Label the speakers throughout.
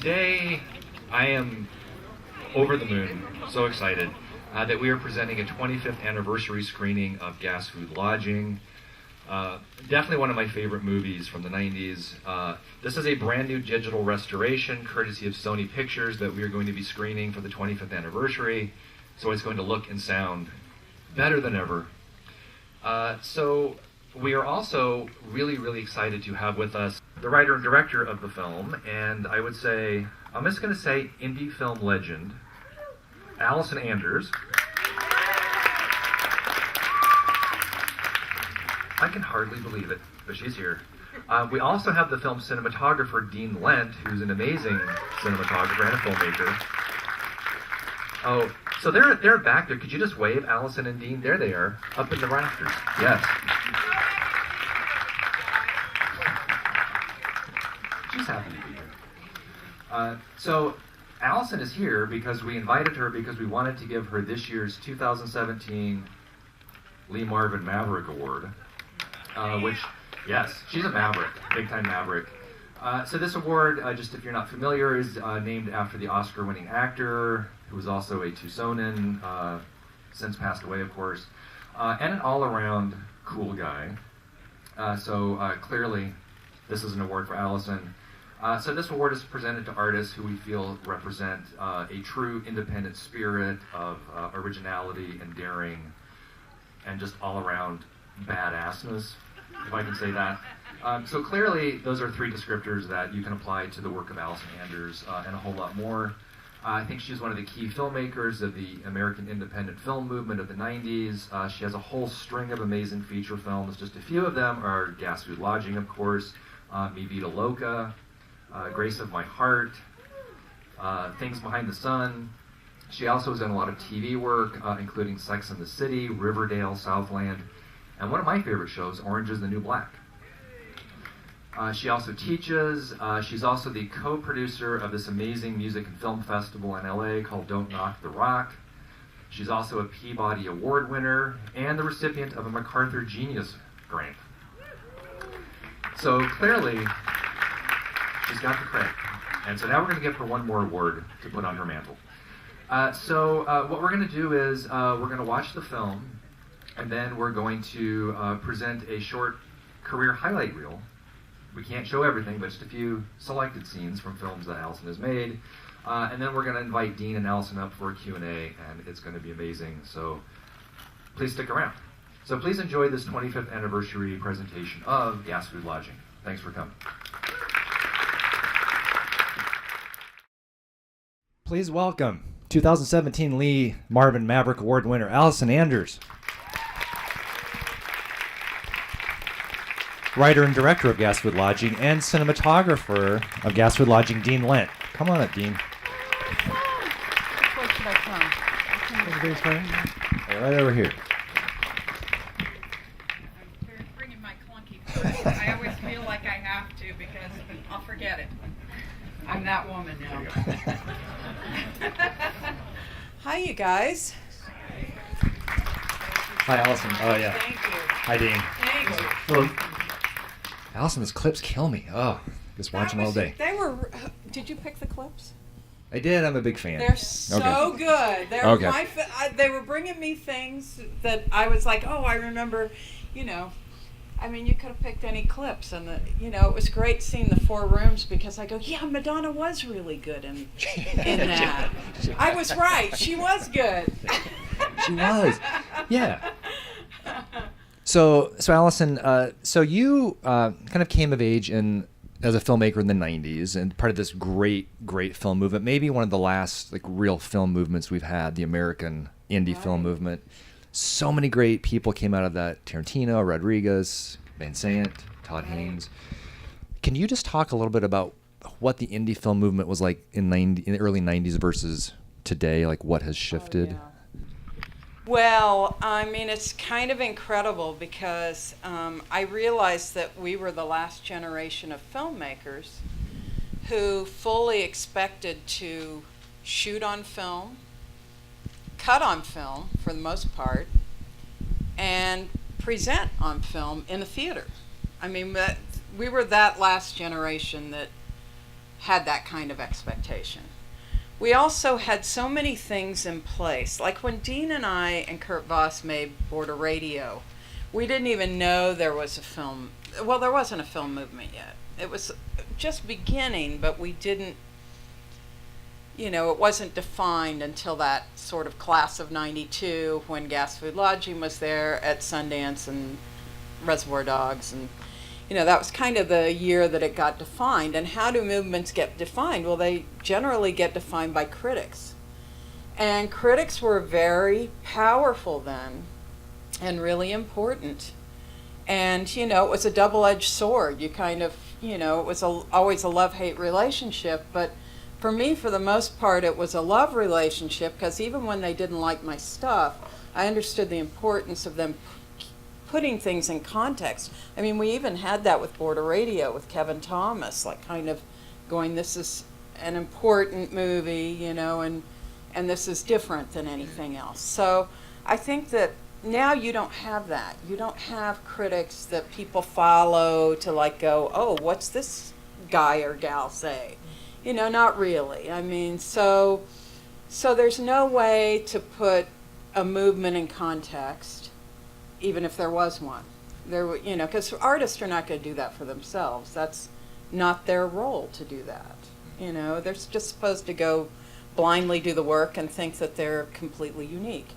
Speaker 1: Today, I am over the moon, so excited that we are presenting a 25th anniversary screening of Gas Food Lodging. Definitely one of my favorite movies from the 90s. This is a brand new digital restoration, courtesy of Sony Pictures, that we are going to be screening for the 25th anniversary. So it's going to look and sound better than ever. So we are also really excited to have with us the writer and director of the film, and I would say, I'm just going to say indie film legend, Allison Anders. I can hardly believe it, but she's here. We also have the film cinematographer, Dean Lent, who's an amazing cinematographer and a filmmaker. Oh, so they're back there. Could you just wave, Allison and Dean? There they are, up in the rafters. Yes. She's happy to be here. So Allison is here because we invited her because we wanted to give her this year's 2017 Lee Marvin Maverick Award. Which, yes, she's a maverick, big-time maverick. So this award, just if you're not familiar, is named after the Oscar-winning actor, who was also a Tucsonan, since passed away, of course, and an all-around cool guy. So clearly, this is an award for Allison. So this award is presented to artists who we feel represent a true independent spirit of originality and daring, and just all-around badassness, if I can say that. So clearly, those are three descriptors that you can apply to the work of Allison Anders and a whole lot more. I think she's one of the key filmmakers of the American independent film movement of the 90s. She has a whole string of amazing feature films. Just a few of them are Gas Food Lodging, of course, Mi Vida Loca, Grace of My Heart, Things Behind the Sun. She also has done a lot of TV work, including Sex and the City, Riverdale, Southland, and one of my favorite shows, Orange is the New Black. She also teaches. She's also the co-producer of this amazing music and film festival in LA called Don't Knock the Rock. She's also a Peabody Award winner and the recipient of a MacArthur Genius Grant. So clearly, she's got the credit. And so now we're going to give her one more award to put on her mantle. So what we're going to do is we're going to watch the film, and then we're going to present a short career highlight reel. We can't show everything, but just a few selected scenes from films that Allison has made. And then we're going to invite Dean and Allison up for a Q&A, and it's going to be amazing. So please stick around. So please enjoy this 25th anniversary presentation of Gas Food Lodging. Thanks for coming. Please welcome 2017 Lee Marvin Maverick Award winner, Allison Anders. Writer and director of Gas Food Lodging and cinematographer of Gas Food Lodging, Dean Lent. Come on up, Dean.
Speaker 2: Where should I come?
Speaker 1: Right over here.
Speaker 2: I'm bringing my clunky purse. I always feel like I have to because I'll forget it. I'm that woman now. Hi, you guys.
Speaker 1: Hi, Allison. Oh, yeah.
Speaker 2: Thank you.
Speaker 1: Hi, Dean.
Speaker 2: Thanks.
Speaker 1: Hello. Allison, those clips kill me. Oh, just watch them all day.
Speaker 2: They were. Did you pick the clips?
Speaker 1: I did. I'm a big fan.
Speaker 2: They're so good. They're
Speaker 1: Okay.
Speaker 2: They were bringing me things that I was like, oh, I remember. I mean, you could have picked any clips, and it was great seeing the four rooms because I go, yeah, Madonna was really good in that. I was right. She was good.
Speaker 1: She was. Yeah. So Allison, so you kind of came of age as a filmmaker in the 90s and part of this great film movement, maybe one of the last real film movements we've had, the American indie film movement. So many great people came out of that. Tarantino, Rodriguez, Van Sant, Todd Haynes. Can you just talk a little bit about what the indie film movement was like in the early 90s versus today? Like what has shifted?
Speaker 2: Oh, yeah. Well, I mean, it's kind of incredible because I realized that we were the last generation of filmmakers who fully expected to shoot on film, cut on film for the most part, and present on film in a theater. I mean, we were that last generation that had that kind of expectation. We also had so many things in place. Like when Dean and I and Kurt Voss made Border Radio, we didn't even know there was a film. Well, there wasn't a film movement yet. It was just beginning, but we didn't, it wasn't defined until that sort of class of 92 when Gas Food Lodging was there at Sundance and Reservoir Dogs. And, that was kind of the year that it got defined. And how do movements get defined? Well, they generally get defined by critics. And critics were very powerful then and really important. And, it was a double-edged sword. You kind of, it was always a love-hate relationship. But for me, for the most part, it was a love relationship, because even when they didn't like my stuff, I understood the importance of them putting things in context. I mean, we even had that with Border Radio with Kevin Thomas, like kind of going, this is an important movie, and this is different than anything else. So I think that now you don't have that. You don't have critics that people follow to like go, oh, what's this guy or gal say? Not really. I mean, so there's no way to put a movement in context, even if there was one. Because artists are not going to do that for themselves. That's not their role to do that. They're just supposed to go blindly do the work and think that they're completely unique.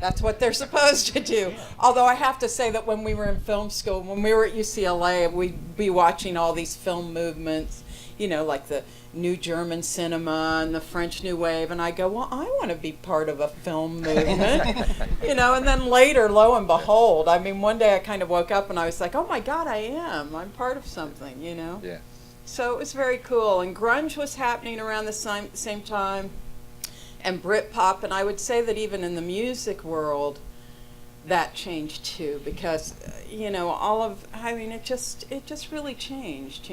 Speaker 2: That's what they're supposed to do. Although I have to say that when we were in film school, when we were at UCLA, we'd be watching all these film movements, like the New German cinema and the French New Wave, and I go, well, I want to be part of a film movement, and then later, lo and behold, I mean, one day I kind of woke up and I was like, oh my God, I'm part of something,
Speaker 3: Yeah.
Speaker 2: So it was very cool, and grunge was happening around the same time, and Britpop, and I would say that even in the music world, that changed too, because, it just really changed,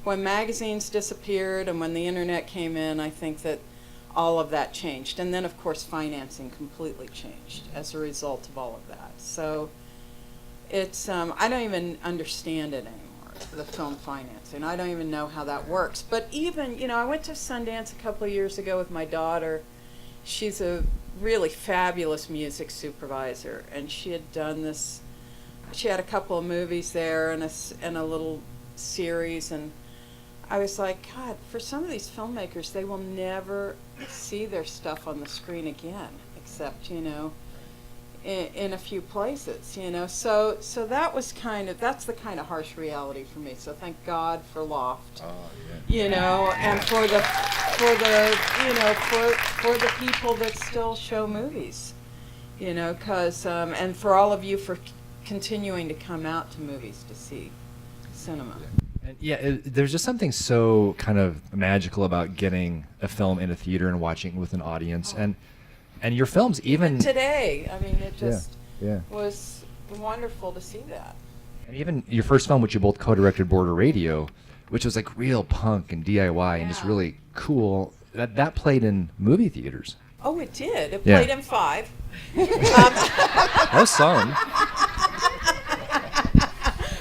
Speaker 2: when magazines disappeared and when the internet came in, I think that all of that changed. And then, of course, financing completely changed as a result of all of that. So it's, I don't even understand it anymore, the film financing. I don't even know how that works. But even, I went to Sundance a couple of years ago with my daughter. She's a really fabulous music supervisor, and she had done this, she had a couple of movies there and a little series, and I was like, God, for some of these filmmakers, they will never see their stuff on the screen again, except, in a few places, So that was that's the kind of harsh reality for me. So thank God for LOFT, and for the people that still show movies, because, and for all of you for continuing to come out to movies to see cinema.
Speaker 3: Yeah, there's just something so kind of magical about getting a film in a theater and watching it with an audience, and your films even
Speaker 2: today. I mean, it just was wonderful to see that.
Speaker 3: And even your first film, which you both co-directed, Border Radio, which was like real punk and DIY and just really cool. That played in movie theaters.
Speaker 2: Oh, it did. It played in 5.
Speaker 3: No song.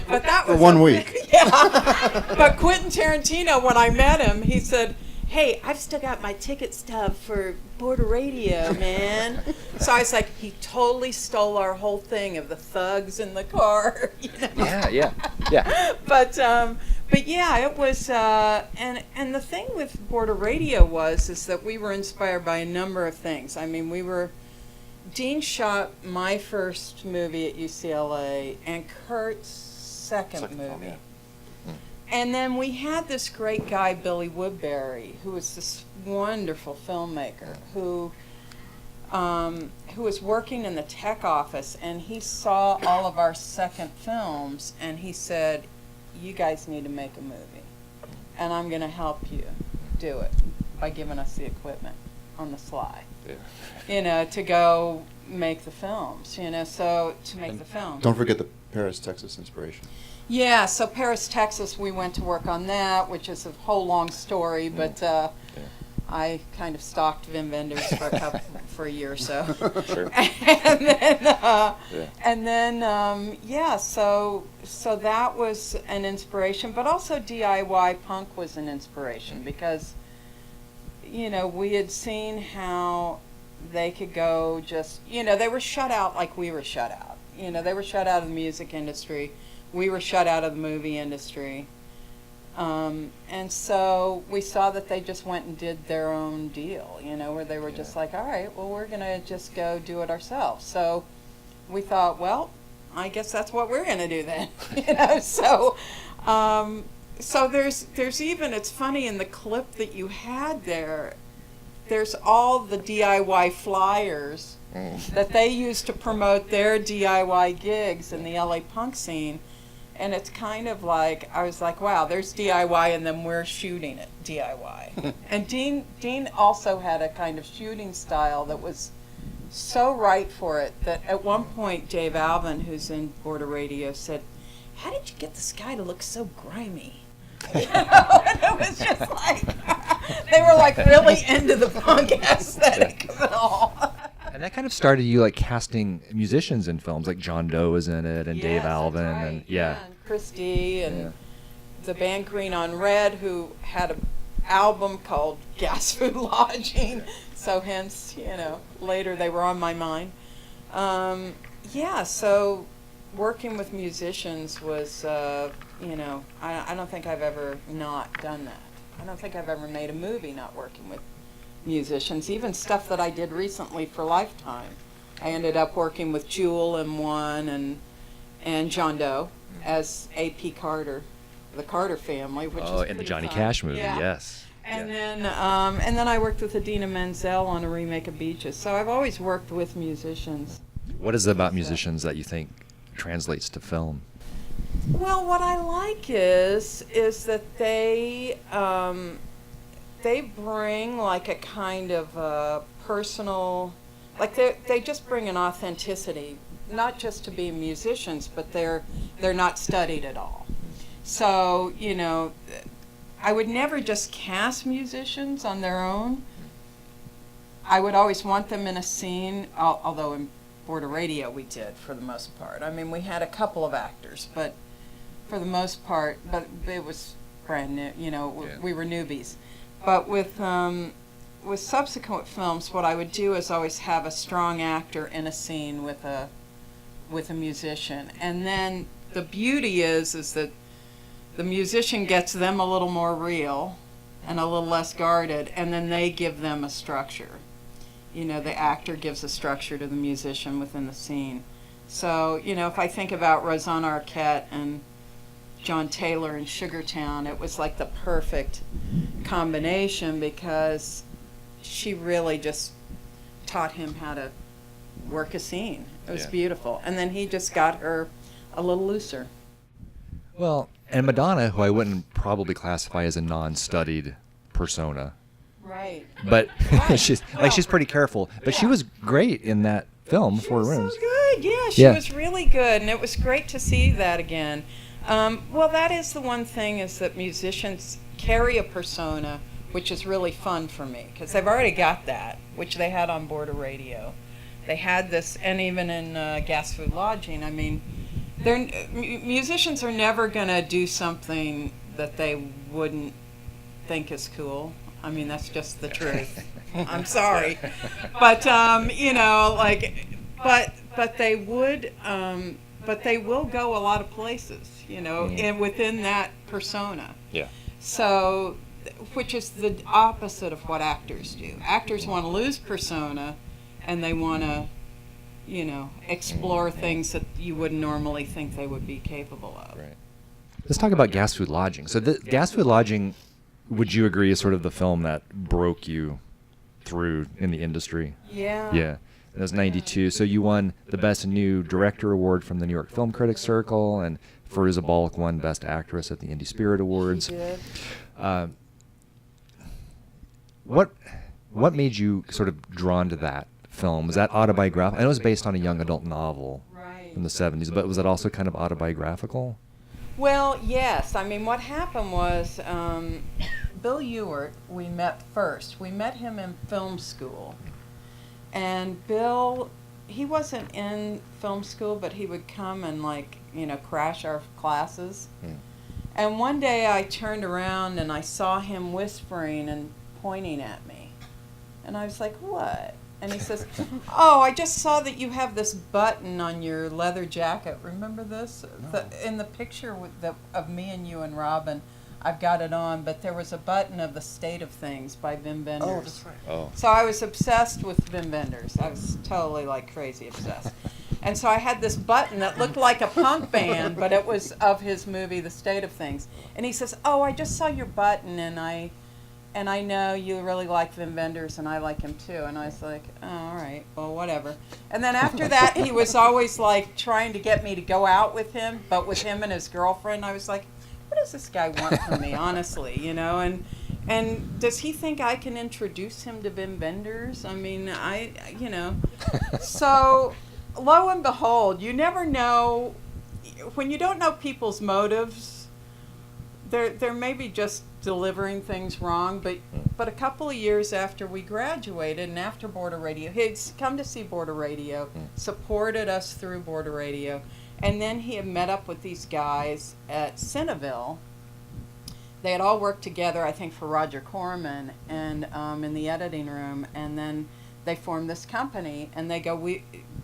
Speaker 2: But that was
Speaker 4: for 1 week.
Speaker 2: Yeah. But Quentin Tarantino, when I met him, he said, hey, I've still got my ticket stub for Border Radio, man. So I was like, he totally stole our whole thing of the thugs in the car.
Speaker 3: Yeah.
Speaker 2: But yeah, it was, and the thing with Border Radio is that we were inspired by a number of things. I mean, Dean shot my first movie at UCLA and Kurt's second movie.
Speaker 4: Yeah.
Speaker 2: And then we had this great guy, Billy Woodbury, who was this wonderful filmmaker who was working in the tech office, and he saw all of our second films, and he said, you guys need to make a movie, and I'm going to help you do it by giving us the equipment on the sly, to go make the films, so to make the film.
Speaker 4: Don't forget the Paris, Texas inspiration.
Speaker 2: Yeah, so Paris, Texas, we went to work on that, which is a whole long story, but I kind of stalked Vim Vendors for a year or so.
Speaker 4: Sure.
Speaker 2: And then, yeah, so that was an inspiration, but also DIY punk was an inspiration because, we had seen how they could go just, they were shut out like we were shut out. They were shut out of the music industry. We were shut out of the movie industry. And so we saw that they just went and did their own deal, where they were just like, all right, well, we're going to just go do it ourselves. So we thought, well, I guess that's what we're going to do then, So there's even, it's funny in the clip that you had there's all the DIY flyers that they used to promote their DIY gigs in the LA punk scene. And it's kind of like, I was like, wow, there's DIY and then we're shooting it DIY. And Dean also had a kind of shooting style that was so right for it that at one point Dave Alvin, who's in Border Radio, said, how did you get this guy to look so grimy? And it was just like, they were like really into the punk aesthetic of it all.
Speaker 3: And that kind of started you like casting musicians in films, like John Doe was in it, and
Speaker 2: Yes,
Speaker 3: Dave
Speaker 2: that's
Speaker 3: Alvin,
Speaker 2: right.
Speaker 3: and
Speaker 2: And Christy, and the band Green on Red, who had an album called Gas Food Lodging. So hence, later they were on my mind. So working with musicians was, I don't think I've ever not done that. I don't think I've ever made a movie not working with musicians, even stuff that I did recently for Lifetime. I ended up working with Jewel in one and John Doe as A.P. Carter, the Carter family, which is
Speaker 3: in the
Speaker 2: pretty
Speaker 3: Johnny
Speaker 2: fun.
Speaker 3: Cash movie,
Speaker 2: Yeah.
Speaker 3: yes.
Speaker 2: And then I worked with Idina Menzel on a remake of Beaches. So I've always worked with musicians.
Speaker 3: What is it about musicians that you think translates to film?
Speaker 2: Well, what I like is that they bring like a kind of personal, like they just bring an authenticity, not just to be musicians, but they're not studied at all. So, I would never just cast musicians on their own. I would always want them in a scene, although in Border Radio we did for the most part. I mean, we had a couple of actors, but for the most part, but it was brand new, we were newbies. But with subsequent films, what I would do is always have a strong actor in a scene with a musician. And then the beauty is that the musician gets them a little more real and a little less guarded, and then they give them a structure. The actor gives a structure to the musician within the scene. So, if I think about Rosanna Arquette and John Taylor in Sugartown, it was like the perfect combination because she really just taught him how to work a scene. It was beautiful. And then he just got her a little looser.
Speaker 3: Well, and Madonna, who I wouldn't probably classify as a non-studied persona,
Speaker 2: Right.
Speaker 3: but she's pretty careful. But she was great in that film, Four Rooms.
Speaker 2: So good. Yeah, she was really good, and it was great to see that again. Well, that is the one thing, is that musicians carry a persona, which is really fun for me, because they've already got that, which they had on Border Radio. They had this, and even in Gas Food Lodging, I mean, musicians are never going to do something that they wouldn't think is cool. I mean, that's just the truth. I'm sorry. But, but they would, but they will go a lot of places, and within that persona.
Speaker 3: Yeah.
Speaker 2: So, which is the opposite of what actors do. Actors want to lose persona, and they want to, explore things that you wouldn't normally think they would be capable of.
Speaker 3: Right. Let's talk about Gas Food Lodging. So, Gas Food Lodging, would you agree, is sort of the film that broke you through in the industry?
Speaker 2: Yeah.
Speaker 3: Yeah. It was 92. So you won the Best New Director Award from the New York Film Critics Circle, and Fairuza Balk won Best Actress at the Indie Spirit Awards.
Speaker 2: She did.
Speaker 3: What made you sort of drawn to that film? Was that autobiographical? I know it was based on a young adult novel from the 70s, but was it also kind of autobiographical?
Speaker 2: Well, yes. I mean, what happened was Bill Ewart, we met first. We met him in film school. And Bill, he wasn't in film school, but he would come and crash our classes.
Speaker 4: Hmm.
Speaker 2: And one day I turned around and I saw him whispering and pointing at me. And I was like, what? And he says, oh, I just saw that you have this button on your leather jacket. Remember this?
Speaker 4: No.
Speaker 2: In the picture of me and you and Robin, I've got it on, but there was a button of The State of Things by Wim Wenders.
Speaker 4: Oh, that's right. Oh.
Speaker 2: So I was obsessed with Wim Wenders. I was totally crazy obsessed. And so I had this button that looked like a punk band, but it was of his movie, The State of Things. And he says, oh, I just saw your button, and I know you really like Wim Wenders, and I like him too. And I was like, oh, all right, well, whatever. And then after that, he was always trying to get me to go out with him, but with him and his girlfriend. I was like, what does this guy want from me, honestly, and does he think I can introduce him to Wim Wenders? I mean, so lo and behold, you never know, when you don't know people's motives, they're maybe just delivering things wrong, but a couple of years after we graduated and after Border Radio, he'd come to see Border Radio, supported us through Border Radio, and then he had met up with these guys at Cineville. They had all worked together, I think, for Roger Corman and in the editing room, and then they formed this company, and they go,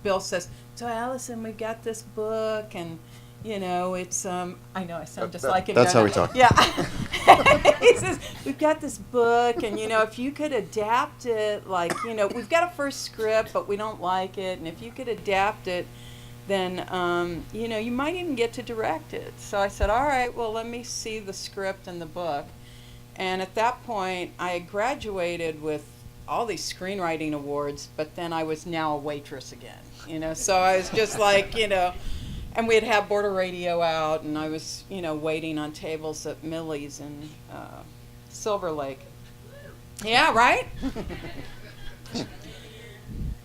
Speaker 2: Bill says, so Allison, we've got this book, and it's, I know I sound just like him.
Speaker 4: That's how we talk.
Speaker 2: Yeah. He says, we've got this book, and, if you could adapt it, we've got a first script, but we don't like it, and if you could adapt it, then, you might even get to direct it. So I said, all right, well, let me see the script and the book. And at that point, I had graduated with all these screenwriting awards, but then I was now a waitress again, So I was just and we had Border Radio out, and I was, waiting on tables at Millie's in Silver Lake. Yeah, right?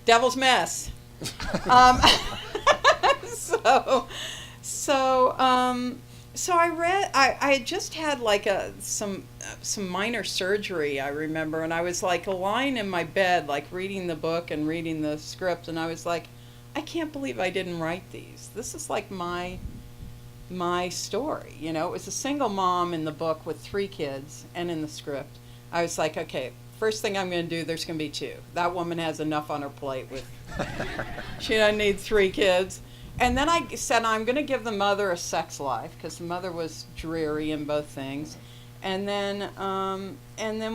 Speaker 2: Devil's mess. So I read. I had just had some minor surgery, I remember, and I was lying in my bed, reading the book and reading the script, and I was like, I can't believe I didn't write these. This is my story. It was a single mom in the book with 3 kids, and in the script, I was like, okay, first thing I'm going to do, there's going to be 2. That woman has enough on her plate with. She doesn't need 3 kids. And then I said I'm going to give the mother a sex life, because the mother was dreary in both things. And then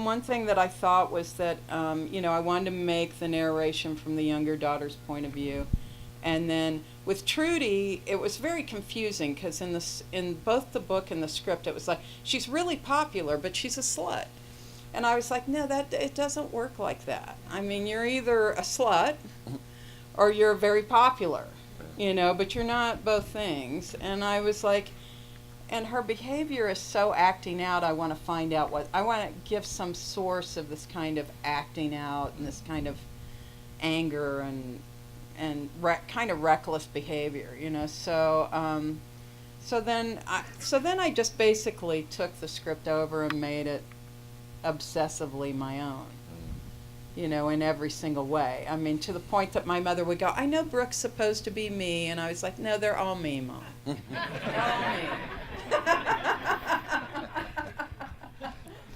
Speaker 2: one thing that I thought was that I wanted to make the narration from the younger daughter's point of view. And then with Trudy, it was very confusing, because in both the book and the script, it was she's really popular, but she's a slut. And I was like, no, it doesn't work like that. I mean, you're either a slut or you're very popular, but you're not both things. And I was like, and her behavior is so acting out, I want to find out I want to give some source of this kind of acting out and this kind of anger and kind of reckless behavior, So then I just basically took the script over and made it obsessively my own, in every single way. I mean, to the point that my mother would go, I know Brooke's supposed to be me, and I was like, no, they're all me, Mom. They're all me.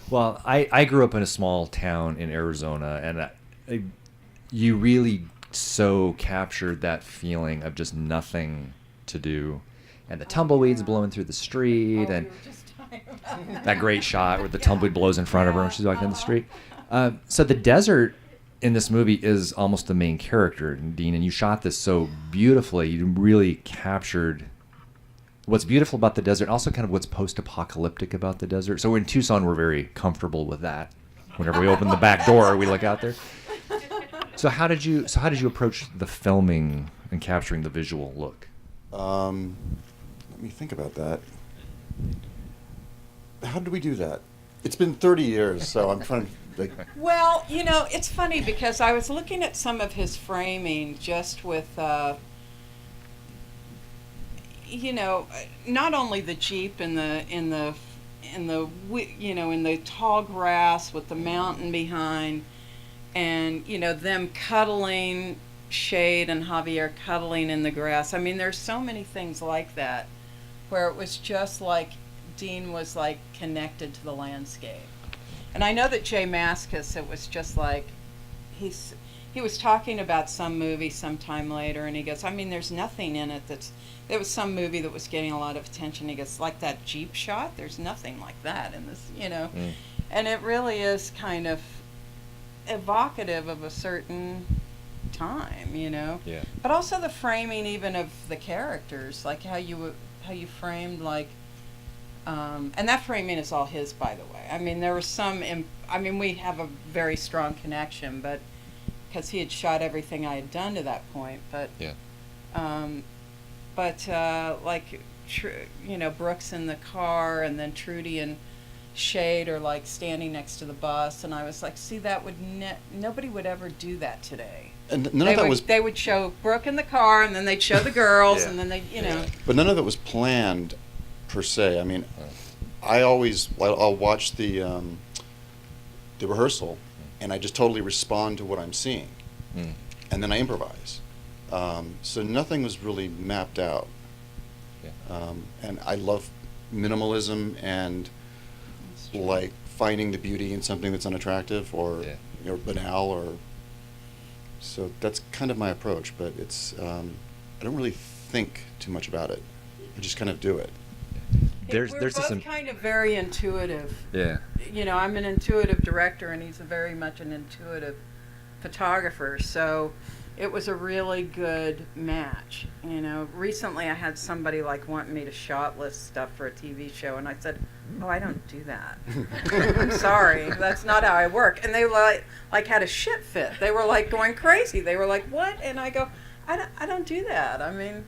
Speaker 3: Well, I grew up in a small town in Arizona, and you really so captured that feeling of just nothing to do, and the tumbleweeds blowing through the street, and that great shot where the tumbleweed blows in front of her when she's walking down the street. So the desert in this movie is almost the main character, Dean, and you shot this so beautifully. You really captured what's beautiful about the desert, and also kind of what's post-apocalyptic about the desert. So in Tucson, we're very comfortable with that. Whenever we open the back door, we look out there. So how did you approach the filming and capturing the visual look?
Speaker 4: Let me think about that. How did we do that? It's been 30 years, so I'm trying to
Speaker 2: Well, it's funny, because I was looking at some of his framing just with not only the Jeep in the in the tall grass with the mountain behind, and them cuddling, Shade and Javier cuddling in the grass. I mean, there's so many things like that where it was just like Dean was like connected to the landscape. And I know that Jay Mascis, it was just like he was talking about some movie sometime later, and he goes, I mean, there's nothing in it there was some movie that was getting a lot of attention. He goes, like that Jeep shot, there's nothing like that in this, And it really is kind of evocative of a certain time,
Speaker 3: Yeah.
Speaker 2: But also the framing even of the characters, like how you framed, like, and that framing is all his, by the way. I mean, there was we have a very strong connection, but because he had shot everything I had done to that point, but
Speaker 3: Yeah.
Speaker 2: like Brooks in the car, and then Trudy and Shade are like standing next to the bus, and I was like, see, that would nobody would ever do that today.
Speaker 4: And none of that was.
Speaker 2: They would show Brooke in the car, and then they'd show the girls,
Speaker 3: Yeah.
Speaker 2: and then they,
Speaker 4: But none of it was planned, per se. I mean, I'll watch the rehearsal, and I just totally respond to what I'm seeing, and then I improvise. So nothing was really mapped out.
Speaker 3: Yeah.
Speaker 4: And I love minimalism and like finding the beauty in something that's unattractive or banal, so that's kind of my approach. But it's I don't really think too much about it. I just kind of do it.
Speaker 2: We're
Speaker 3: There's
Speaker 2: both
Speaker 3: some
Speaker 2: kind of very intuitive.
Speaker 3: yeah.
Speaker 2: I'm an intuitive director, and he's very much an intuitive photographer. So it was a really good match. Recently I had somebody like want me to shot list stuff for a TV show, and I said, "Oh, I don't do that. I'm sorry, that's not how I work." And they like had a shit fit. They were like going crazy. They were like, "What?" And I go, I don't do that. I mean,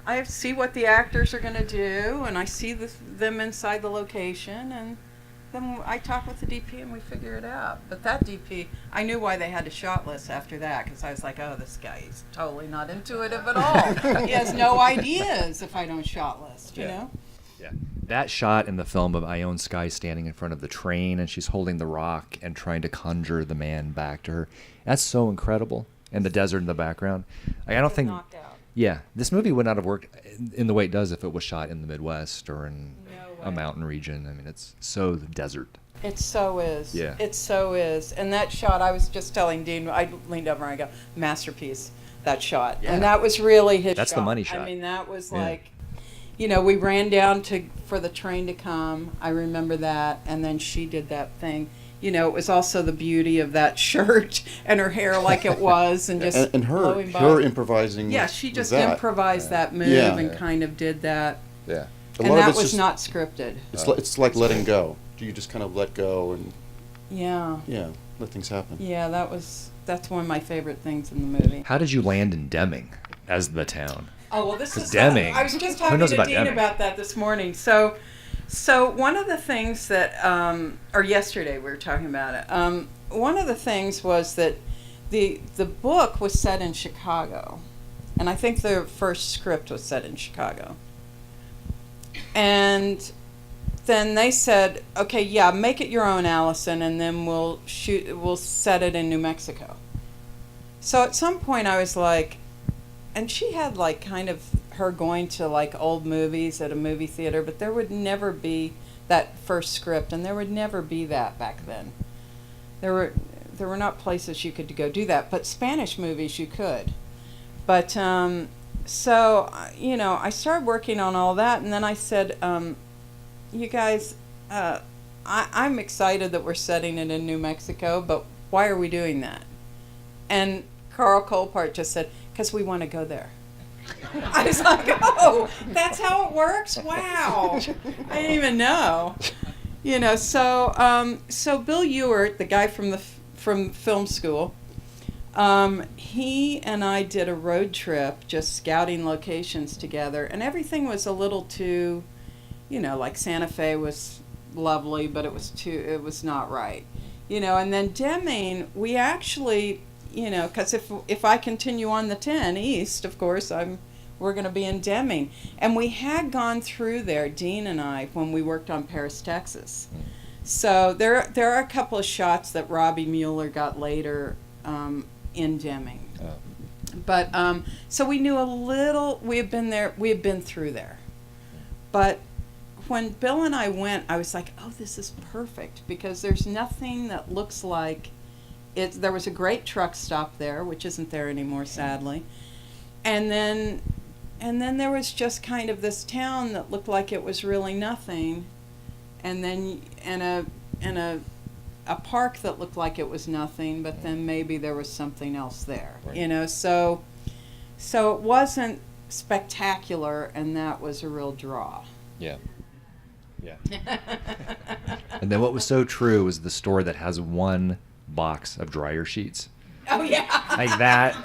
Speaker 2: I see what the actors are going to do, and I see them inside the location, and then I talk with the DP and we figure it out. But that DP, I knew why they had to shot list after that, because I was like, oh, this guy is totally not intuitive at all. He has no ideas if I don't shot list, you know?
Speaker 3: Yeah. That shot in the film of Ione Skye standing in front of the train, and she's holding the rock and trying to conjure the man back to her. That's so incredible. And the desert in the background. I don't think...
Speaker 2: Knocked out.
Speaker 3: Yeah, this movie would not have worked in the way it does if it was shot in the Midwest or in a mountain region. I mean, it's so desert.
Speaker 2: It so is.
Speaker 3: Yeah.
Speaker 2: It so is. And that shot, I was just telling Dean, I leaned over and I go, masterpiece, that shot.
Speaker 3: Yeah.
Speaker 2: And that was really his
Speaker 3: That's
Speaker 2: shot.
Speaker 3: the money shot.
Speaker 2: I mean, that was
Speaker 3: Yeah.
Speaker 2: like, we ran down for the train to come. I remember that. And then she did that thing. It was also the beauty of that shirt and her hair like it was, and just
Speaker 4: and
Speaker 2: blowing by.
Speaker 4: her improvising.
Speaker 2: Yeah, she
Speaker 4: with
Speaker 2: just
Speaker 4: that.
Speaker 2: improvised that move and kind of did that.
Speaker 3: Yeah.
Speaker 4: A
Speaker 2: And
Speaker 4: lot of
Speaker 2: that
Speaker 4: it's
Speaker 2: was
Speaker 4: just-
Speaker 2: not scripted.
Speaker 4: It's like letting go. You just kind of let go and
Speaker 2: Yeah.
Speaker 4: let things happen.
Speaker 2: Yeah, that's one of my favorite things in the movie.
Speaker 3: How did you land in Deming as the town?
Speaker 2: Oh, well, this
Speaker 3: 'Cause
Speaker 2: is
Speaker 3: Deming.
Speaker 2: I was just
Speaker 3: Who
Speaker 2: talking
Speaker 3: knows
Speaker 2: to
Speaker 3: about
Speaker 2: Dean
Speaker 3: Deming?
Speaker 2: about that this morning. So one of the things that, or yesterday we were talking about it. One of the things was that the book was set in Chicago, and I think the first script was set in Chicago. And then they said, "Okay, yeah, make it your own, Allison, and then we'll set it in New Mexico." So at some point I was like, and she had like kind of her going to like old movies at a movie theater, but there would never be that first script, and there would never be that back then. There were not places you could go do that, but Spanish movies you could. But so I started working on all that, and then I said, you guys, I'm excited that we're setting it in New Mexico, but why are we doing that? And Carl Colpart just said, because we want to go there. I was like, oh, that's how it works? Wow. I didn't even know. So Bill Ewart, the guy from film school, he and I did a road trip just scouting locations together, and everything was a little too, like Santa Fe was lovely, but it was not right. And then Deming, we actually, because if I continue on the 10 east, of course, We're going to be in Deming. And we had gone through there, Dean and I, when we worked on Paris, Texas. So there are a couple of shots that Robbie Mueller got later in Deming.
Speaker 3: Oh.
Speaker 2: But so we knew a little. We had been there. We had been through there. But when Bill and I went, I was like, "Oh, this is perfect," because there's nothing that looks like it. There was a great truck stop there, which isn't there anymore, sadly. And then there was just kind of this town that looked like it was really nothing, and then a park that looked like it was nothing, but then maybe there was something else there,
Speaker 3: Right.
Speaker 2: you know. So it wasn't spectacular, and that was a real draw.
Speaker 3: Yeah. Yeah. And then what was so true was the store that has one box of dryer sheets.
Speaker 2: Oh yeah.
Speaker 3: Like that,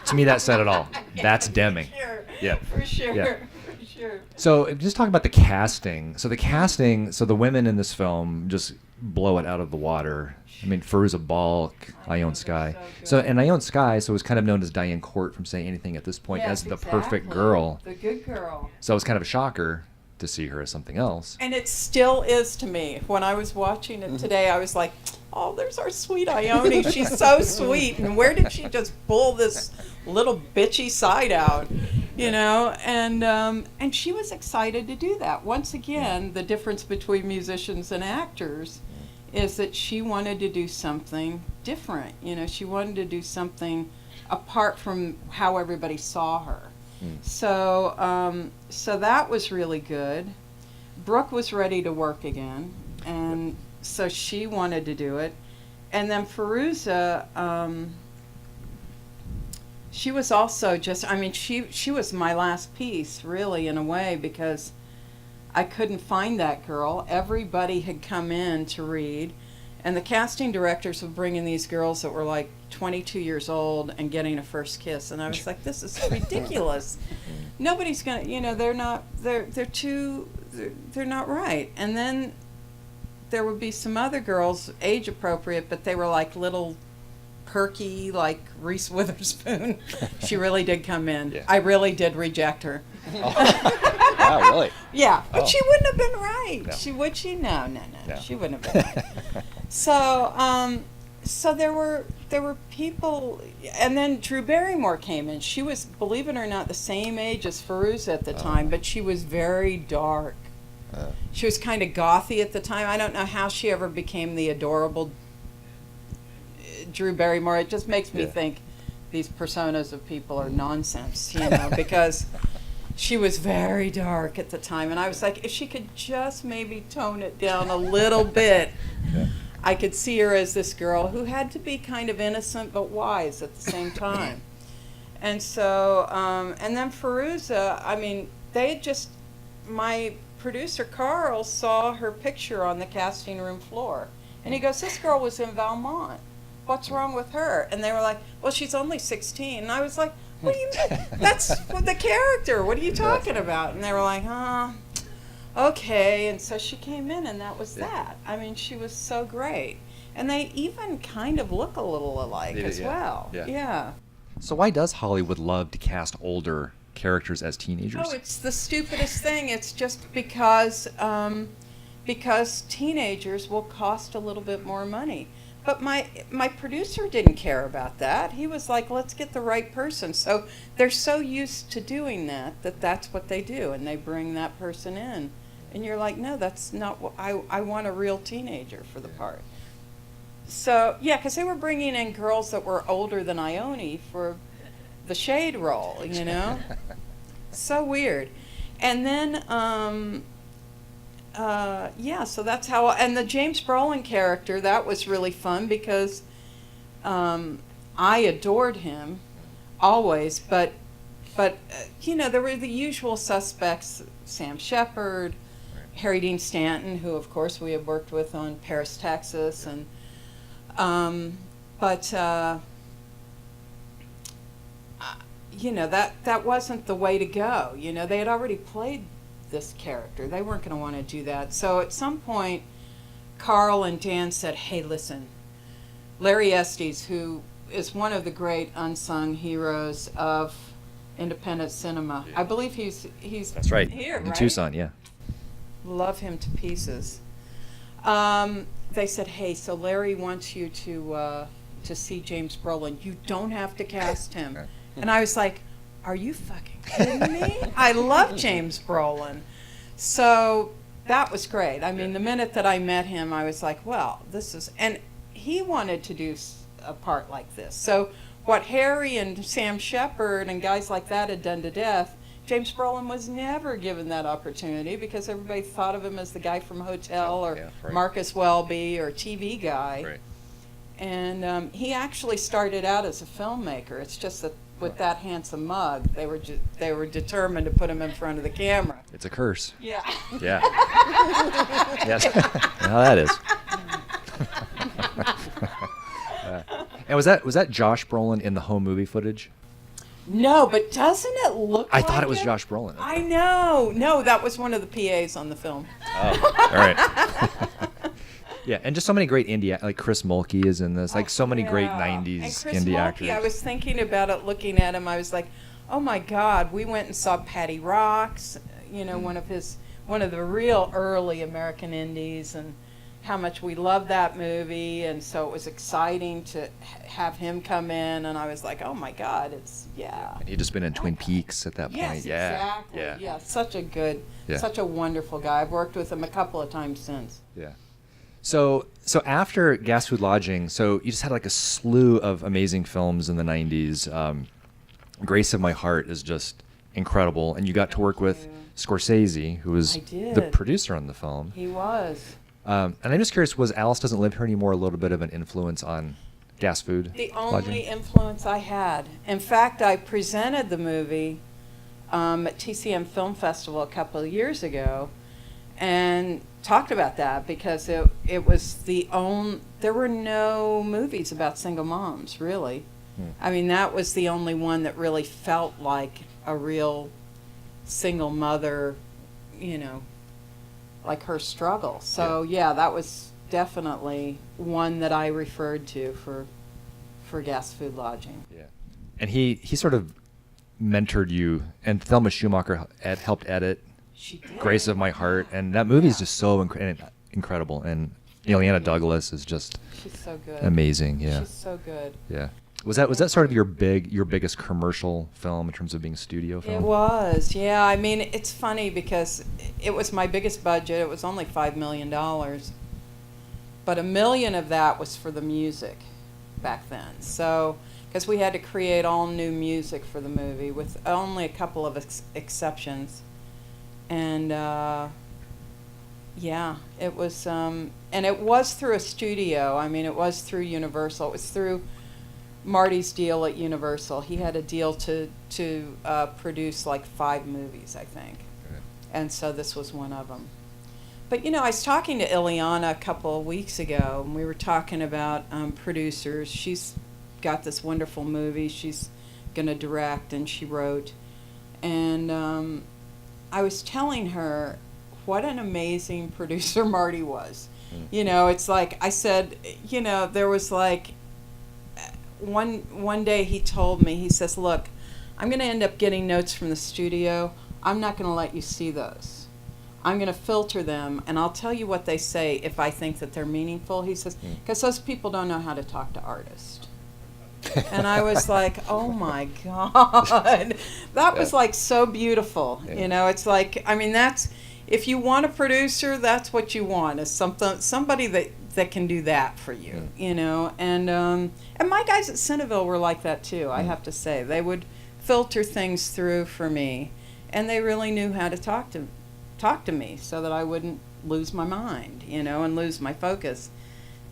Speaker 3: to me, that said it all. That's Deming.
Speaker 2: For sure.
Speaker 3: Yeah.
Speaker 2: For sure.
Speaker 3: Yeah.
Speaker 2: For sure.
Speaker 3: So just talk about the casting. So the women in this film just blow it out of the water. I mean, Fairuza Balk, Ione Skye. And Ione Skye, so was kind of known as Diane Court from Say Anything at this point
Speaker 2: Yes,
Speaker 3: as the perfect
Speaker 2: exactly.
Speaker 3: girl.
Speaker 2: The good girl.
Speaker 3: So it was kind of a shocker to see her as something else.
Speaker 2: And it still is to me. When I was watching it today, I was like, oh, there's our sweet Ione. She's so sweet. And where did she just pull this little bitchy side out? You know? And she was excited to do that. Once again, the difference between musicians and actors is that she wanted to do something different. You know, she wanted to do something apart from how everybody saw her. So that was really good. Brooke was ready to work again, and so she wanted to do it. And then Fairuza, she was also just, I mean, she was my last piece, really, in a way, because I couldn't find that girl. Everybody had come in to read, and the casting directors were bringing these girls that were like 22 years old and getting a first kiss, and I was like, this is ridiculous. Nobody's gonna, you know, they're not right. And then there would be some other girls, age appropriate, but they were like little perky, like Reese Witherspoon. She really did come in.
Speaker 3: Yeah.
Speaker 2: I really did reject her.
Speaker 3: Oh, really?
Speaker 2: Yeah, but
Speaker 3: Oh.
Speaker 2: she wouldn't have been right.
Speaker 3: No.
Speaker 2: Would she? No.
Speaker 3: No.
Speaker 2: She wouldn't have been right. So there were people, and then Drew Barrymore came in. She was, believe it or not, the same age as Fairuza at the time, but she was very dark. She was kind of gothy at the time. I don't know how she ever became the adorable Drew Barrymore. It just makes me think these personas of people are nonsense, you know, because she was very dark at the time. And I was like, if she could just maybe tone it down a little bit, I could see her as this girl who had to be kind of innocent but wise at the same time. And so, and then Fairuza, I mean, they had just, my producer Carl saw her picture on the casting room floor. And he goes, this girl was in Valmont. What's wrong with her? And they were like, well, she's only 16. And I was like, what do you mean? That's the character. What are you talking about? And they were like, okay. And so she came in, and that was that. I mean, she was so great. And they even kind of look a little alike as well. Yeah.
Speaker 3: So why does Hollywood love to cast older characters as teenagers?
Speaker 2: Oh, it's the stupidest thing. It's just because teenagers will cost a little bit more money. But my producer didn't care about that. He was like, let's get the right person. So they're so used to doing that that's what they do, and they bring that person in. And you're like, no, that's not what I want a real teenager for the part. So, yeah, because they were bringing in girls that were older than Ione for the shade role, you know? So weird. And then, so that's how, and the James Brolin character, that was really fun because I adored him always, but you know, there were the usual suspects, Sam Shepard, Harry Dean Stanton, who of course we had worked with on Paris, Texas, and you know, that wasn't the way to go. You know, they had already played this character. They weren't going to want to do that. So at some point, Carl and Dan said, hey, listen, Larry Estes, who is one of the great unsung heroes of independent cinema. I believe he's
Speaker 3: That's right.
Speaker 2: here,
Speaker 3: in
Speaker 2: right?
Speaker 3: Tucson, yeah.
Speaker 2: Love him to pieces. They said, "Hey, so Larry wants you to see James Brolin. You don't have to cast him." And I was like, "Are you fucking kidding me? I love James Brolin." So that was great. I mean, the minute that I met him, I was like, "Well, this is," and he wanted to do a part like this. So what Harry and Sam Shepard and guys like that had done to death, James Brolin was never given that opportunity because everybody thought of him as the guy from Hotel or Marcus Welby or TV guy.
Speaker 3: Right.
Speaker 2: And he actually started out as a filmmaker. It's just that with that handsome mug, they were determined to put him in front of the camera.
Speaker 3: It's a curse.
Speaker 2: Yeah.
Speaker 3: Yeah. Yes. Now that is. And was that Josh Brolin in the home movie footage?
Speaker 2: No, but doesn't it look
Speaker 3: I
Speaker 2: like
Speaker 3: thought it was
Speaker 2: him?
Speaker 3: Josh Brolin.
Speaker 2: I know. No, that was one of the PAs on the film.
Speaker 3: Oh, all right. Yeah, and just so many great indie, like Chris Mulkey is in this. Like so many great
Speaker 2: Yeah.
Speaker 3: '90s
Speaker 2: And Chris
Speaker 3: indie
Speaker 2: Mulkey,
Speaker 3: actors.
Speaker 2: I was thinking about it, looking at him. I was like, oh my God, we went and saw Patty Rocks, one of the real early American indies, and how much we loved that movie. And so it was exciting to have him come in, and I was like, oh my God,
Speaker 3: And he'd just been in Twin Peaks at that point.
Speaker 2: Yes,
Speaker 3: Yeah.
Speaker 2: exactly.
Speaker 3: Yeah.
Speaker 2: Yeah, such a wonderful guy. I've worked with him a couple of times since.
Speaker 3: Yeah. So after Gas Food Lodging, so you just had like a slew of amazing films in the '90s. Grace of My Heart is just incredible, and you got to work with Scorsese, who was
Speaker 2: I did.
Speaker 3: the producer on the film.
Speaker 2: He was.
Speaker 3: And I'm just curious, was Alice Doesn't Live Here Anymore a little bit of an influence on Gas Food
Speaker 2: The
Speaker 3: Lodging?
Speaker 2: only influence I had. In fact, I presented the movie at TCM Film Festival a couple of years ago and talked about that because it was there were no movies about single moms, really. I mean, that was the only one that really felt like a real single mother, like her struggle. So yeah, that was definitely one that I referred to for Gas Food Lodging.
Speaker 3: Yeah. And he sort of mentored you, and Thelma Schumacher helped edit
Speaker 2: She did.
Speaker 3: Grace of My Heart, and that movie is just so incredible. And Ileana Douglas is just
Speaker 2: She's so good.
Speaker 3: amazing. Yeah.
Speaker 2: She's so good.
Speaker 3: Yeah. Was that sort of your biggest commercial film in terms of being a studio film?
Speaker 2: It was, yeah. I mean, it's funny because it was my biggest budget. It was only $5 million. But $1 million of that was for the music back then. So, because we had to create all new music for the movie with only a couple of exceptions. And, yeah, it was, and it was through a studio. I mean, it was through Universal. It was through Marty's deal at Universal. He had a deal to produce like 5 movies, I think.
Speaker 3: Okay.
Speaker 2: And so this was one of them. But, I was talking to Ileana a couple of weeks ago, and we were talking about producers. She's got this wonderful movie she's going to direct, and she wrote. And I was telling her what an amazing producer Marty was. It's like I said, there was like one day he told me, he says, look, I'm going to end up getting notes from the studio. I'm not going to let you see those. I'm going to filter them, and I'll tell you what they say if I think that they're meaningful. He says, because those people don't know how to talk to artists. And I was like, oh my God. That was like so beautiful.
Speaker 3: Yeah.
Speaker 2: It's like, I mean, if you want a producer, that's what you want, is somebody that can do that for you, And my guys at Cineville were like that too, I have to say. They would filter things through for me, and they really knew how to talk to me so that I wouldn't lose my mind, and lose my focus.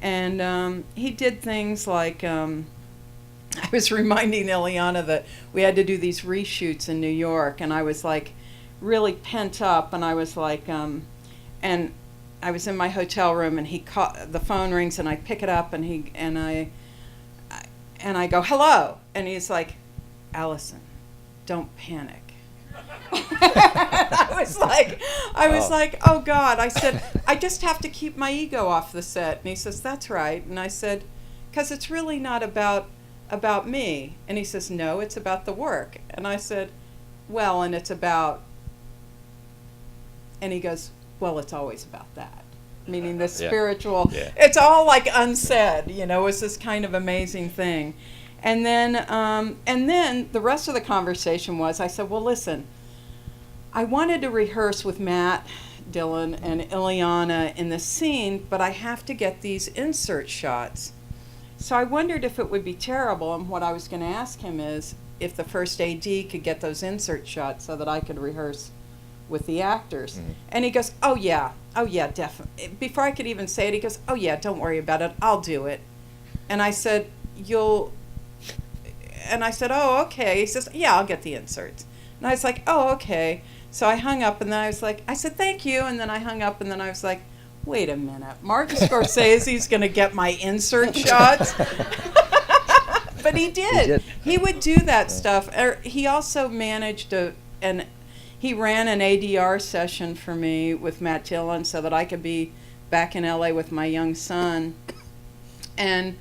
Speaker 2: And he did things like, I was reminding Ileana that we had to do these reshoots in New York, and I was like really pent up, and I was like, and I was in my hotel room, and the phone rings, and I pick it up, and I go, hello, and he's like, Allison, don't panic. I was like, oh God. I said, I just have to keep my ego off the set. And he says, that's right. And I said, because it's really not about about me? And he says, no, it's about the work. And I said, well, and it's about, and he goes, well, it's always about that. Meaning the spiritual, it's all like unsaid, you know, it's this kind of amazing thing. And then the rest of the conversation was, I said, well, listen, I wanted to rehearse with Matt Dillon and Ileana in this scene, but I have to get these insert shots. So I wondered if it would be terrible, and what I was going to ask him is if the first AD could get those insert shots so that I could rehearse with the actors. Mm-hmm. And he goes, oh yeah, definitely. Before I could even say it, he goes, oh yeah, don't worry about it, I'll do it. And I said, oh, okay. He says, yeah, I'll get the inserts. And I was like, oh, okay. So I hung up, and then I said, thank you, and then I hung up, and then I was like, wait a minute, Martin Scorsese's going to get my insert shots? But he did. He would do that stuff. He also managed he ran an ADR session for me with Matt Dillon so that I could be back in LA with my young son. And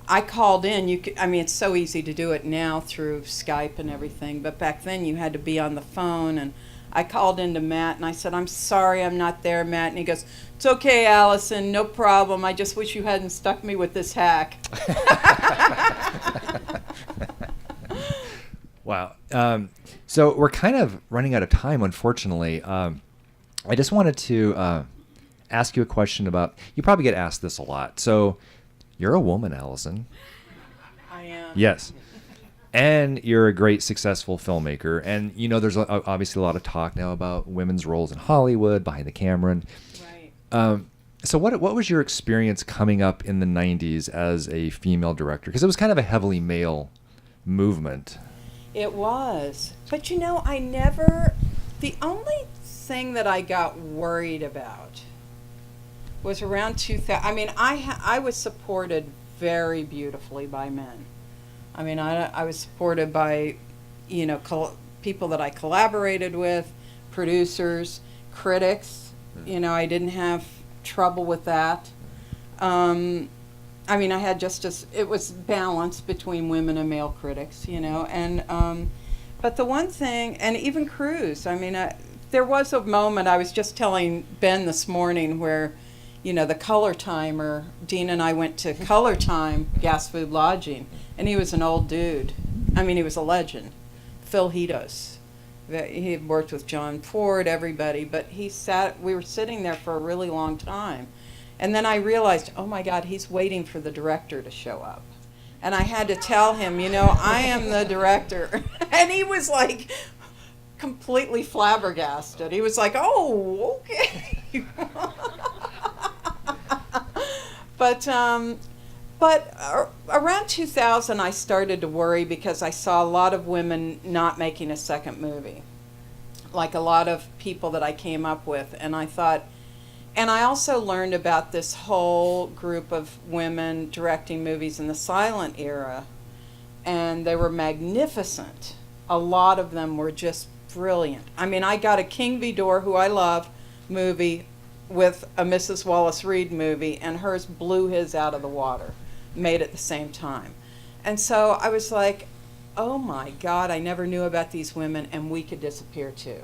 Speaker 2: I called in. It's so easy to do it now through Skype and everything, but back then you had to be on the phone. And I called into Matt and I said, I'm sorry I'm not there, Matt. And he goes, it's okay, Allison, no problem. I just wish you hadn't stuck me with this hack.
Speaker 3: Wow. So we're kind of running out of time, unfortunately. I just wanted to ask you a question about, you probably get asked this a lot. So you're a woman, Allison.
Speaker 2: I am.
Speaker 3: Yes. And you're a great, successful filmmaker. And, you know, there's obviously a lot of talk now about women's roles in Hollywood, behind the camera.
Speaker 2: Right.
Speaker 3: So what was your experience coming up in the 90s as a female director? Because it was kind of a heavily male movement.
Speaker 2: It was. But, you know, the only thing that I got worried about was around 2000. I mean, I was supported very beautifully by men. I mean, I was supported by, you know, people that I collaborated with, producers, critics. You know, I didn't have trouble with that. I mean, I had it was balanced between women and male critics, you know. And but the one thing, and even crews, I mean, there was a moment, I was just telling Ben this morning where, you know, the Color Timer, Dean and I went to Color Time, Gas Food Lodging, and he was an old dude. I mean, he was a legend. Phil Hidos. He had worked with John Ford, everybody, but we were sitting there for a really long time. And then I realized, oh my God, he's waiting for the director to show up. And I had to tell him, you know, I am the director. And he was like completely flabbergasted. He was like, oh, okay. But around 2000, I started to worry because I saw a lot of women not making a second movie, like a lot of people that I came up with. And I thought, and I also learned about this whole group of women directing movies in the silent era, and they were magnificent. A lot of them were just brilliant. I mean, I got a King Vidor, who I love, movie with a Mrs. Wallace Reed movie, and hers blew his out of the water, made at the same time. And so I was like, oh my God, I never knew about these women, and we could disappear too.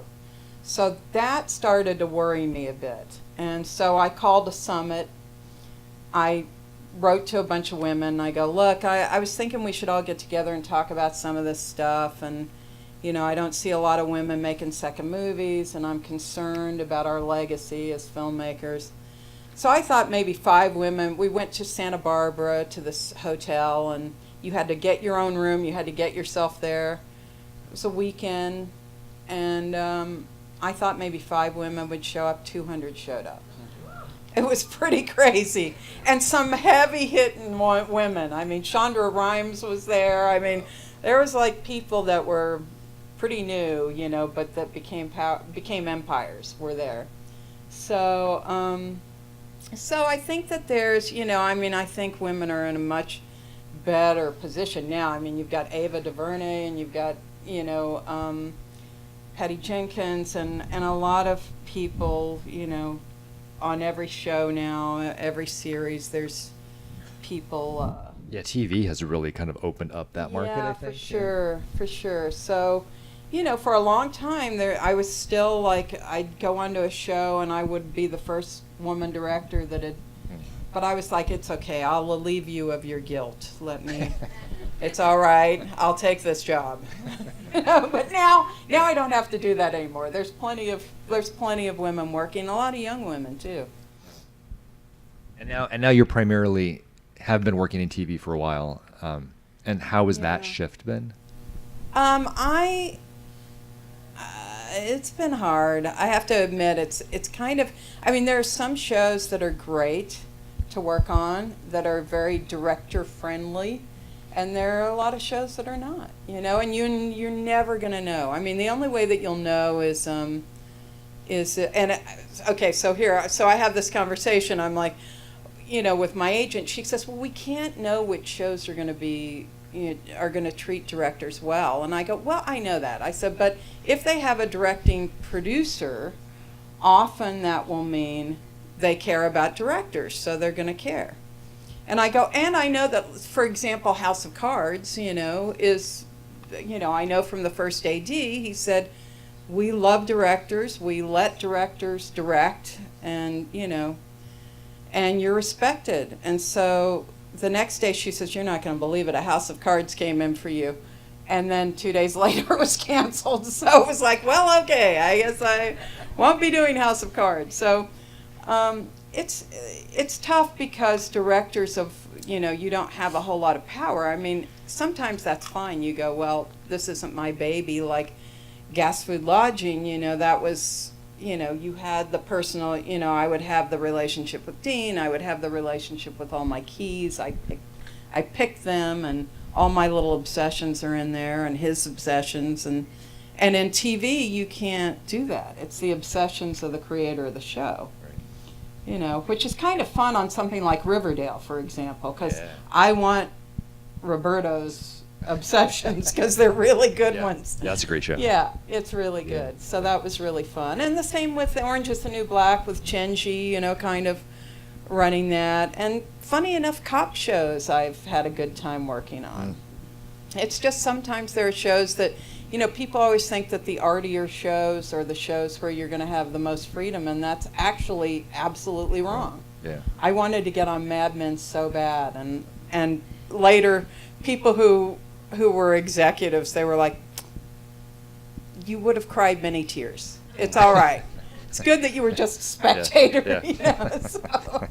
Speaker 2: So that started to worry me a bit. And so I called a summit. I wrote to a bunch of women. I go, look, I was thinking we should all get together and talk about some of this stuff. And, you know, I don't see a lot of women making second movies, and I'm concerned about our legacy as filmmakers. So I thought maybe 5 women. We went to Santa Barbara to this hotel, and you had to get your own room. You had to get yourself there. It was a weekend, and I thought maybe 5 women would show up. 200 showed up. It was pretty crazy. And some heavy-hitting women. I mean, Shonda Rhimes was there. I mean, there was like people that were pretty new, you know, but that became empires were there. So, so I think that there's, you know, I mean, I think women are in a much better position now. I mean, you've got Ava DuVernay, and you've got, you know, Patty Jenkins, and a lot of people, you know, on every show now, every series, there's people
Speaker 3: Yeah, TV has really kind of opened up that market,
Speaker 2: yeah,
Speaker 3: I think.
Speaker 2: for sure, for sure. So, for a long time there, I was still like, I'd go onto a show and I would be the first woman director that had. But I was like, it's okay. I'll relieve you of your guilt. Let me. It's all right. I'll take this job. But now I don't have to do that anymore. There's plenty of women working, a lot of young women too.
Speaker 3: And now you're primarily have been working in TV for a while. And how has that shift been?
Speaker 2: It's been hard. I have to admit, it's kind of. I mean, there are some shows that are great to work on that are very director friendly, and there are a lot of shows that are not. And you're never gonna know. I mean, the only way that you'll know is okay. So I have this conversation. I'm like, with my agent. She says, well, we can't know which shows are going to be are going to treat directors well. And I go, well, I know that. I said, but if they have a directing producer, often that will mean they care about directors, so they're going to care. And I go, and I know that, for example, House of Cards, is, I know from the first AD, he said, we love directors, we let directors direct, and, and you're respected. And so the next day she says, you're not going to believe it, a House of Cards came in for you. And then 2 days later it was canceled. So it was like, well, okay, I guess I won't be doing House of Cards. So it's tough because directors you don't have a whole lot of power. I mean, sometimes that's fine. You go, well, this isn't my baby. Like Gas Food Lodging, that was, you had the personal, I would have the relationship with Dean. I would have the relationship with all my keys. I picked them, and all my little obsessions are in there, and his obsessions. And in TV, you can't do that. It's the obsessions of the creator of the show. Which is kind of fun on something like Riverdale, for example, because I want Roberto's obsessions because they're really good ones.
Speaker 3: Yeah, that's a great show.
Speaker 2: Yeah, it's really good. So that was really fun. And the same with Orange is the New Black with Chenji, kind of running that. And funny enough, cop shows I've had a good time working on. It's just sometimes there are shows that, people always think that the artier shows are the shows where you're going to have the most freedom, and that's actually absolutely wrong.
Speaker 3: Yeah.
Speaker 2: I wanted to get on Mad Men so bad, and later people who were executives, they were like, you would have cried many tears. It's all right. It's good that you were just a spectator.
Speaker 3: Yeah.
Speaker 2: So.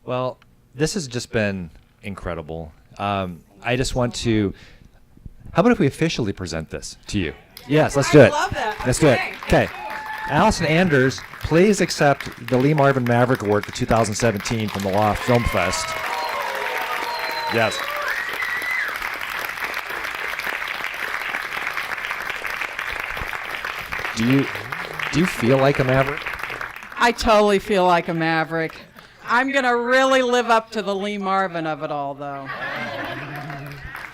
Speaker 3: Well, this has just been incredible. I just want to. How about if we officially present this to you? Yes, let's do it.
Speaker 2: I love that.
Speaker 3: Let's do it. Okay. Allison Anders, please accept the Lee Marvin Maverick Award for 2017 from the LOFT Film Fest. Yes. Do you feel like a maverick?
Speaker 2: I totally feel like a maverick. I'm going to really live up to the Lee Marvin of it all, though.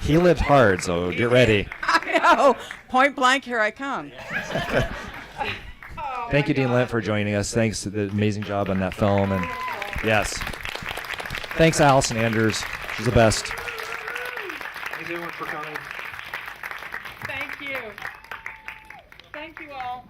Speaker 3: He lived hard, so get ready.
Speaker 2: I know. Point blank, here I come.
Speaker 3: Thank you, Dean Lent, for joining us. Thanks for the amazing job on that film. And yes. Thanks, Allison Anders. She's the best.
Speaker 1: Thanks, everyone, for coming.
Speaker 2: Thank you. Thank you all.